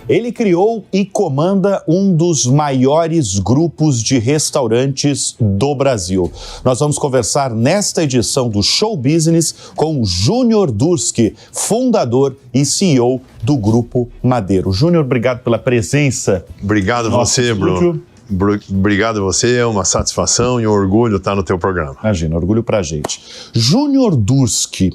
Ele criou e comanda um dos maiores grupos de restaurantes do Brasil. Nós vamos conversar nesta edição do Show Business com o Júnior Durski, fundador e CEO do Grupo Madeiro. Júnior, obrigado pela presença. Obrigado a você, Bruno. Obrigado a você, é uma satisfação e um orgulho estar no teu programa. Imagina, orgulho pra gente. Júnior Durski,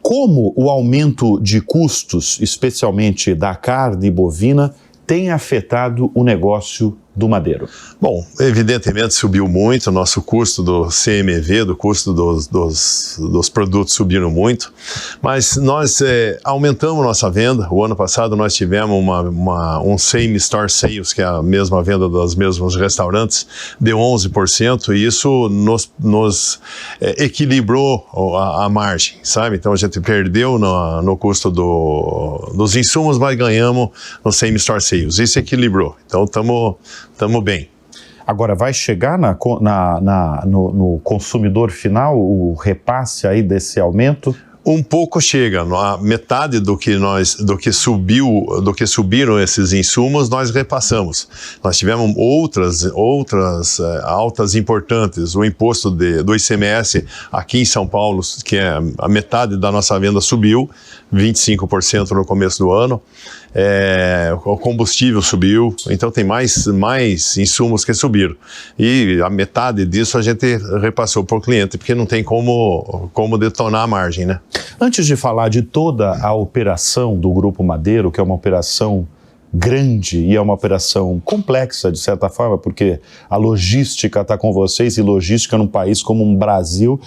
como o aumento de custos, especialmente da carne bovina, tem afetado o negócio do Madeiro? Bom, evidentemente subiu muito, o nosso custo do CMV, do custo dos produtos subiram muito, mas nós aumentamos nossa venda. O ano passado nós tivemos um same store sales, que é a mesma venda dos mesmos restaurantes, de 11%, e isso nos equilibrou a margem, sabe? Então a gente perdeu no custo dos insumos, mas ganhamos no same store sales, isso equilibrou, então estamos bem. Agora, vai chegar no consumidor final o repasse aí desse aumento? Um pouco chega, a metade do que subiram esses insumos, nós repassamos. Nós tivemos outras altas importantes. O imposto do ICMS aqui em São Paulo, que é a metade da nossa venda, subiu, 25% no começo do ano. O combustível subiu, então tem mais insumos que subiram. E a metade disso a gente repassou para o cliente, porque não tem como detonar a margem, né? Antes de falar de toda a operação do Grupo Madeiro, que é uma operação grande e é uma operação complexa, de certa forma, porque a logística está com vocês, e logística num país como o Brasil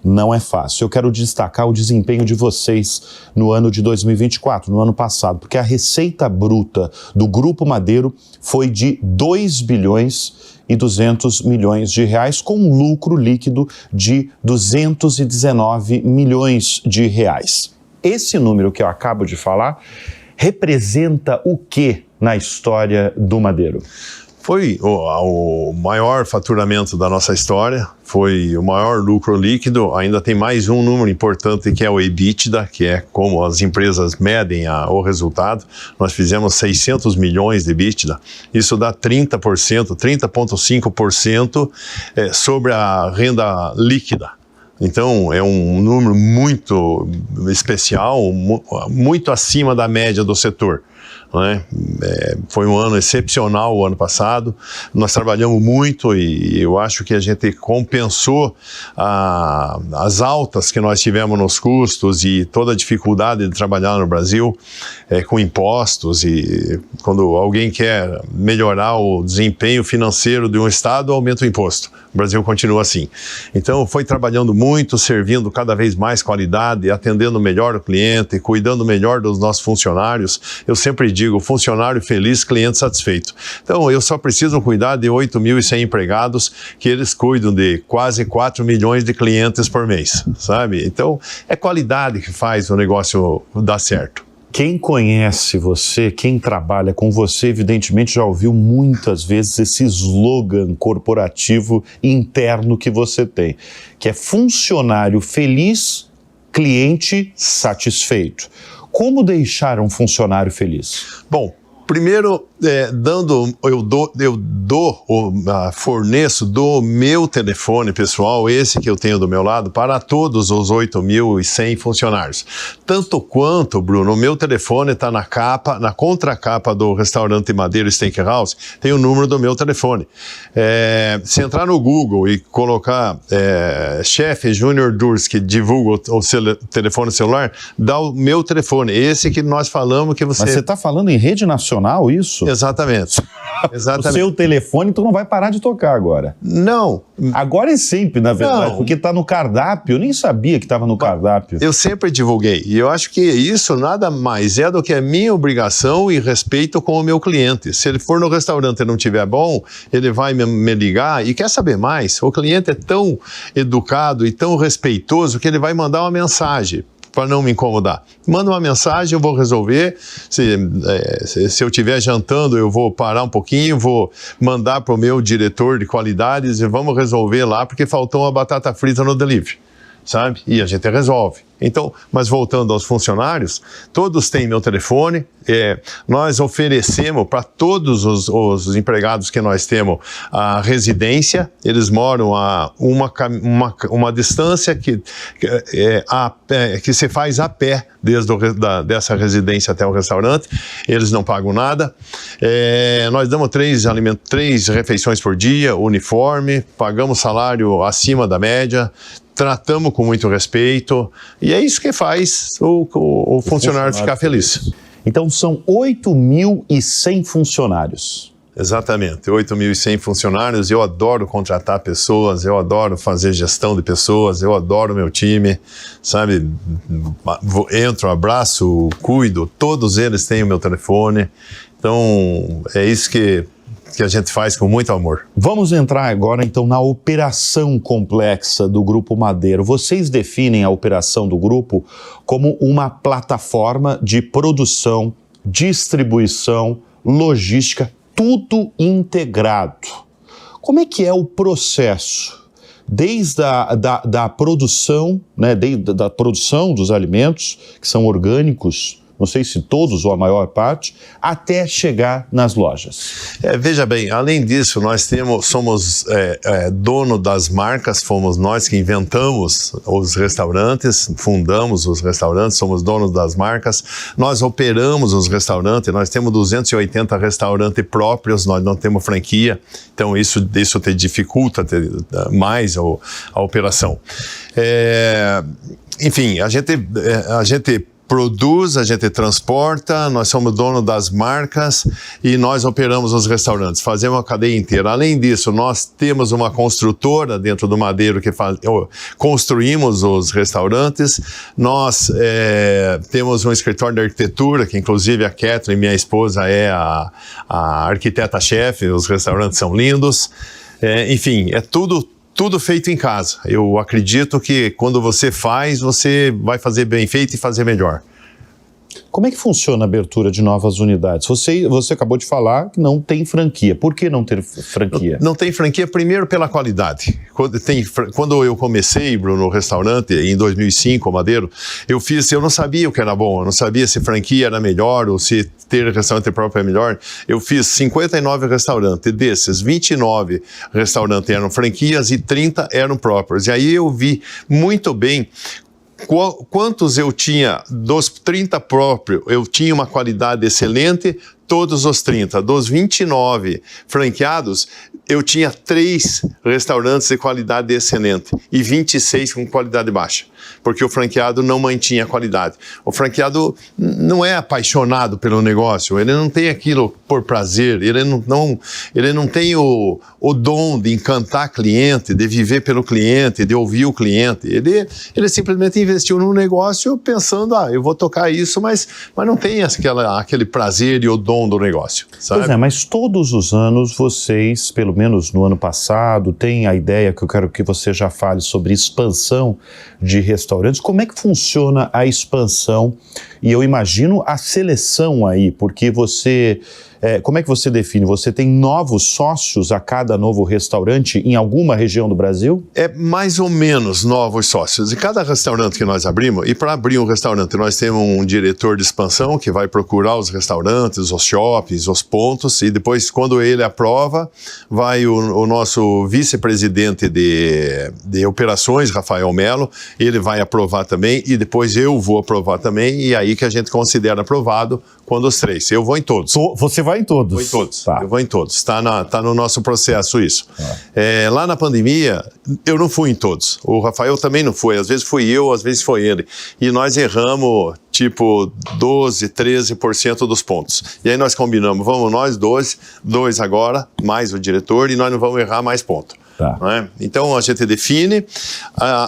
não é fácil. Eu quero destacar o desempenho de vocês no ano de 2024, no ano passado, porque a receita bruta do Grupo Madeiro foi de 2 bilhões e 200 milhões de reais, com um lucro líquido de 219 milhões de reais. Esse número que eu acabo de falar representa o que na história do Madeiro? Foi o maior faturamento da nossa história, foi o maior lucro líquido. Ainda tem mais um número importante, que é o EBITDA, que é como as empresas medem o resultado. Nós fizemos 600 milhões de EBITDA, isso dá 30%, 30,5% sobre a renda líquida. Então, é um número muito especial, muito acima da média do setor. Né? Foi um ano excepcional o ano passado, nós trabalhamos muito e eu acho que a gente compensou as altas que nós tivemos nos custos e toda a dificuldade de trabalhar no Brasil com impostos. E quando alguém quer melhorar o desempenho financeiro de um estado, aumenta o imposto. O Brasil continua assim. Então foi trabalhando muito, servindo cada vez mais qualidade, atendendo melhor o cliente, cuidando melhor dos nossos funcionários. Eu sempre digo, funcionário feliz, cliente satisfeito. Então, eu só preciso cuidar de 8.100 empregados, que eles cuidam de quase 4 milhões de clientes por mês, sabe? Então, é qualidade que faz o negócio dar certo. Quem conhece você, quem trabalha com você, evidentemente já ouviu muitas vezes esse slogan corporativo interno que você tem, que é funcionário feliz, cliente satisfeito. Como deixar um funcionário feliz? Bom, primeiro, forneço do meu telefone pessoal, esse que eu tenho do meu lado, para todos os 8.100 funcionários. Tanto quanto, Bruno, o meu telefone está na contracapa do restaurante Madeiro Steakhouse, tem o número do meu telefone. Se entrar no Google e colocar chefe Júnior Durski, divulga o telefone celular, dá o meu telefone, esse que nós falamos que você... Mas você está falando em rede nacional, isso? Exatamente. Exatamente. O seu telefone, tu não vai parar de tocar agora. Não. Agora é sempre, na verdade, porque está no cardápio. Eu nem sabia que estava no cardápio. Eu sempre divulguei. E eu acho que isso nada mais é do que a minha obrigação e respeito com o meu cliente. Se ele for no restaurante e não estiver bom, ele vai me ligar e quer saber mais. O cliente é tão educado e tão respeitoso que ele vai mandar uma mensagem para não me incomodar. Manda uma mensagem, eu vou resolver. Se eu estiver jantando, eu vou parar um pouquinho, vou mandar para o meu diretor de qualidades e vamos resolver lá, porque faltou uma batata frita no delivery. sabe? E a gente resolve. Então, mas voltando aos funcionários, todos têm meu telefone, nós oferecemos para todos os empregados que nós temos a residência, eles moram a uma distância que se faz a pé dessa residência até o restaurante, eles não pagam nada, nós damos 3 refeições por dia, uniforme, pagamos salário acima da média, tratamos com muito respeito, e é isso que faz o funcionário ficar feliz. Então são 8.100 funcionários. Exatamente, 8.100 funcionários. Eu adoro contratar pessoas, eu adoro fazer gestão de pessoas, eu adoro meu time, sabe? Entro, abraço, cuido, todos eles têm o meu telefone. Então é isso que a gente faz com muito amor. Vamos entrar agora então na operação complexa do Grupo Madeiro. Vocês definem a operação do grupo como uma plataforma de produção, distribuição, logística, tudo integrado. Como é que é o processo? Desde da produção, né, da produção dos alimentos, que são orgânicos, não sei se todos ou a maior parte, até chegar nas lojas. Veja bem, além disso, nós somos dono das marcas, fomos nós que inventamos os restaurantes, fundamos os restaurantes, somos donos das marcas, nós operamos os restaurantes, nós temos 280 restaurantes próprios, nós não temos franquia, então isso te dificulta mais a operação. Enfim, a gente produz, a gente transporta, nós somos dono das marcas e nós operamos os restaurantes, fazemos a cadeia inteira. Além disso, nós temos uma construtora dentro do Madeiro que construímos os restaurantes, nós temos um escritório de arquitetura, que inclusive a Kathleen, minha esposa, é a arquiteta-chefe, os restaurantes são lindos, enfim, é tudo feito em casa. Eu acredito que quando você faz, você vai fazer bem feito e fazer melhor. Como é que funciona a abertura de novas unidades? Você acabou de falar que não tem franquia. Por que não ter franquia? Não tem franquia, primeiro pela qualidade. Quando eu comecei, Bruno, no restaurante, em 2005, o Madeiro, eu não sabia o que era bom, eu não sabia se franquia era melhor ou se ter restaurante próprio é melhor. Eu fiz 59 restaurantes, desses 29 restaurantes eram franquias e 30 eram próprios. E aí eu vi muito bem quantos eu tinha. Dos 30 próprios, eu tinha uma qualidade excelente, todos os 30. Dos 29 franqueados, eu tinha 3 restaurantes de qualidade excelente e 26 com qualidade baixa, porque o franqueado não mantinha a qualidade. O franqueado não é apaixonado pelo negócio, ele não tem aquilo por prazer, ele não tem o dom de encantar cliente, de viver pelo cliente, de ouvir o cliente. Ele simplesmente investiu no negócio pensando, eu vou tocar isso, mas não tem aquele prazer e o dom do negócio, sabe? Pois é, mas todos os anos vocês, pelo menos no ano passado, tem a ideia que eu quero que você já fale sobre expansão de restaurantes. Como é que funciona a expansão? E eu imagino a seleção aí, porque você... como é que você define? Você tem novos sócios a cada novo restaurante em alguma região do Brasil? É mais ou menos novos sócios. E cada restaurante que nós abrimos, e para abrir um restaurante nós temos um diretor de expansão que vai procurar os restaurantes, os shoppings, os pontos, e depois quando ele aprova, vai o nosso vice-presidente de operações, Rafael Melo, ele vai aprovar também, e depois eu vou aprovar também, e aí que a gente considera aprovado quando os 3. Eu vou em todos. Você vai em todos? Vou em todos. Tá. Eu vou em todos. Está no nosso processo isso. Lá na pandemia, eu não fui em todos. O Rafael também não foi. Às vezes fui eu, às vezes foi ele. E nós erramos, tipo, 12%, 13% dos pontos. E aí nós combinamos, vamos nós 2 agora, mais o diretor, e nós não vamos errar mais ponto. Tá. Então a gente define,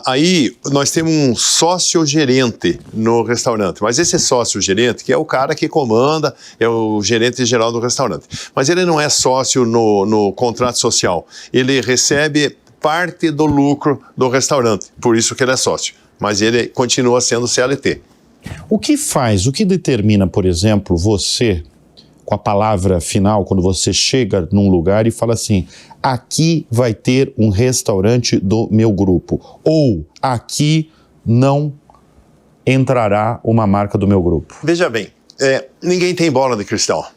aí nós temos um sócio-gerente no restaurante, mas esse sócio-gerente que é o cara que comanda, é o gerente geral do restaurante, mas ele não é sócio no contrato social, ele recebe parte do lucro do restaurante, por isso que ele é sócio, mas ele continua sendo CLT. O que determina, por exemplo, você com a palavra final, quando você chega num lugar e fala assim, aqui vai ter um restaurante do meu grupo, ou aqui não entrará uma marca do meu grupo? Veja bem, ninguém tem bola de cristal.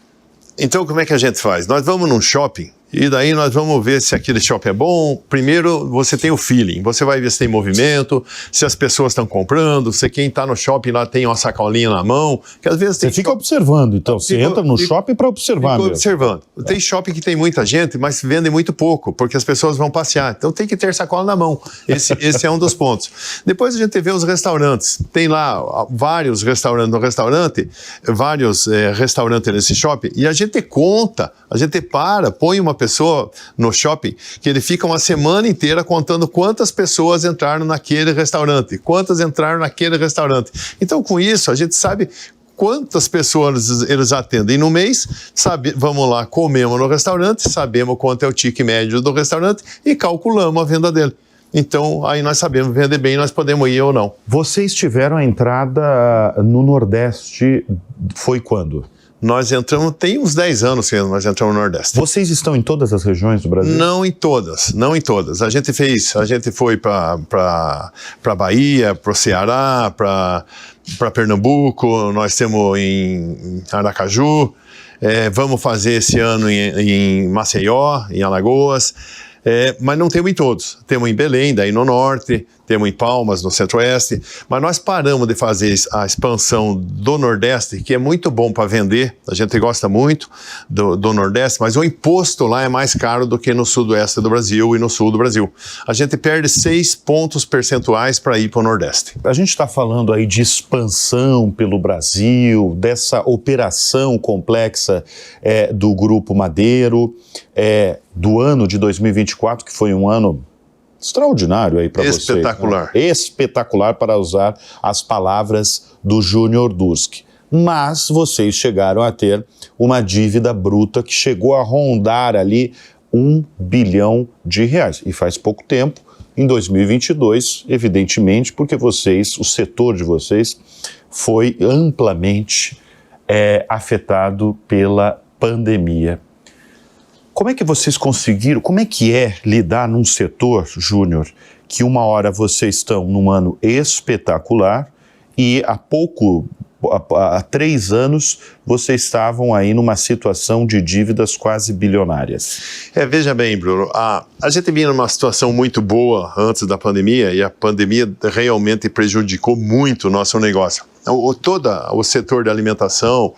Então, como é que a gente faz? Nós vamos num shopping e daí nós vamos ver se aquele shopping é bom. Primeiro, você tem o feeling. Você vai ver se tem movimento, se as pessoas estão comprando, se quem está no shopping lá tem uma sacolinha na mão. Que às vezes você fica observando, então. Você entra no shopping para observar mesmo. Observando. Tem shopping que tem muita gente, mas vendem muito pouco, porque as pessoas vão passear. Então tem que ter sacola na mão. Esse é um dos pontos. Depois a gente vê os restaurantes. Tem lá vários restaurantes no restaurante, vários restaurantes nesse shopping, e a gente conta, a gente põe uma pessoa no shopping que ele fica uma semana inteira contando quantas pessoas entraram naquele restaurante, quantas entraram naquele restaurante. Então, com isso, a gente sabe quantas pessoas eles atendem no mês, vamos lá, comemos no restaurante, sabemos quanto é o ticket médio do restaurante e calculamos a venda dele. Então, aí nós sabemos vender bem, nós podemos ir ou não. Vocês tiveram a entrada no Nordeste, foi quando? Nós entramos, tem uns 10 anos que nós entramos no Nordeste. Vocês estão em todas as regiões do Brasil? Não em todas, não em todas. A gente foi para Bahia, para o Ceará, para Pernambuco, nós estamos em Aracaju, vamos fazer esse ano em Maceió, em Alagoas, mas não temos em todos. Temos em Belém, daí no Norte, temos em Palmas, no Centro-Oeste, mas nós paramos de fazer a expansão do Nordeste, que é muito bom para vender, a gente gosta muito do Nordeste, mas o imposto lá é mais caro do que no Sudoeste do Brasil e no Sul do Brasil. A gente perde 6 pontos percentuais para ir para o Nordeste. A gente está falando aí de expansão pelo Brasil, dessa operação complexa do Grupo Madeiro, do ano de 2024, que foi um ano extraordinário aí para vocês. Espetacular. Né? Espetacular, para usar as palavras do Júnior Durski. Mas vocês chegaram a ter uma dívida bruta que chegou a rondar ali R$1 bilhão. E faz pouco tempo, em 2022, evidentemente, porque o setor de vocês foi amplamente afetado pela pandemia. Como é que vocês conseguiram, como é que lidar num setor, Júnior, que uma hora vocês estão num ano espetacular e há 3 anos vocês estavam aí numa situação de dívidas quase bilionárias? Veja bem, Bruno, a gente vinha numa situação muito boa antes da pandemia e a pandemia realmente prejudicou muito o nosso negócio. Todo o setor da alimentação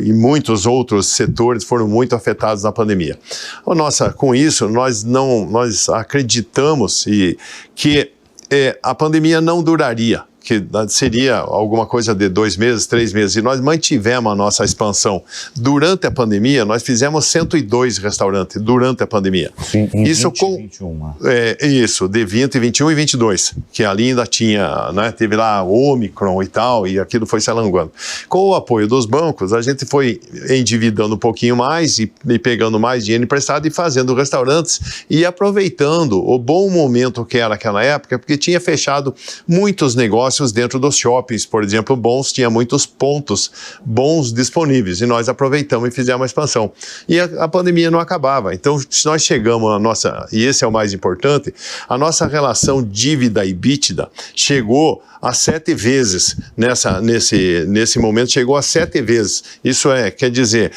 e muitos outros setores foram muito afetados na pandemia. Com isso, nós acreditamos que a pandemia não duraria, que seria alguma coisa de 2 meses, 3 meses, e nós mantivemos a nossa expansão. Durante a pandemia, nós fizemos 102 restaurantes, durante a pandemia. Sim, em 2021. Isso, de 20, 21 e 22, que ali ainda tinha, né, teve lá Omicron e tal, e aquilo foi se alongando. Com o apoio dos bancos, a gente foi endividando um pouquinho mais e pegando mais dinheiro emprestado e fazendo restaurantes e aproveitando o bom momento que era aquela época, porque tinha fechado muitos negócios dentro dos shoppings, por exemplo, tinha muitos pontos bons disponíveis e nós aproveitamos e fizemos uma expansão. E a pandemia não acabava. Então, se nós chegamos e esse é o mais importante, a nossa relação dívida e EBITDA chegou a 7 vezes, nesse momento chegou a 7 vezes. Isso quer dizer,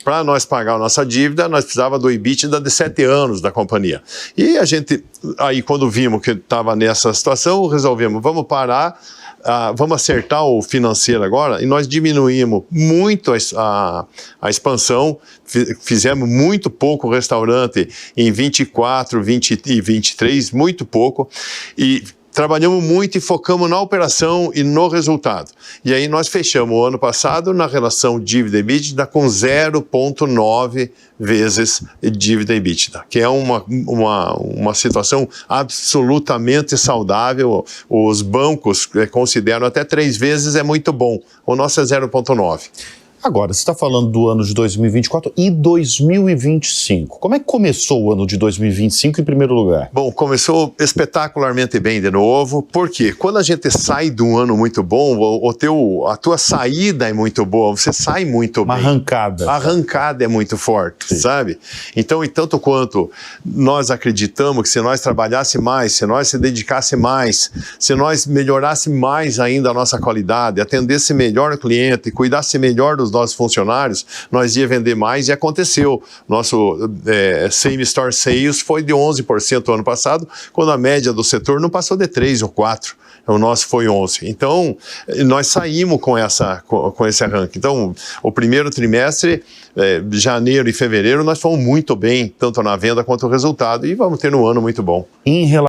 para nós pagar a nossa dívida, nós precisava do EBITDA de 7 anos da companhia. E a gente, aí quando vimos que estava nessa situação, resolvemos, vamos parar, vamos acertar o financeiro agora, e nós diminuímos muito a expansão, fizemos muito pouco restaurante em 24, 20 e 23, muito pouco, e trabalhamos muito e focamos na operação e no resultado. E aí nós fechamos o ano passado na relação dívida EBITDA com 0,9 vezes dívida EBITDA, que é uma situação absolutamente saudável. Os bancos consideram até 3 vezes é muito bom. O nosso é 0,9. Agora, você está falando do ano de 2024 e 2025. Como é que começou o ano de 2025 em primeiro lugar? Bom, começou espetacularmente bem de novo, porque quando a gente sai de um ano muito bom, a tua saída é muito boa, você sai muito bem. Uma arrancada. A arrancada é muito forte, Sim. sabe? Então, e tanto quanto nós acreditamos que se nós trabalhasse mais, se nós se dedicasse mais, se nós melhorasse mais ainda a nossa qualidade, atendesse melhor o cliente, cuidasse melhor dos nossos funcionários, nós ia vender mais e aconteceu. Nosso same store sales foi de 11% ano passado, quando a média do setor não passou de 3 ou 4. O nosso foi 11. Então, nós saímos com esse arranque. Então, o primeiro trimestre, janeiro e fevereiro, nós fomos muito bem, tanto na venda quanto no resultado, e vamos ter um ano muito bom. Em relação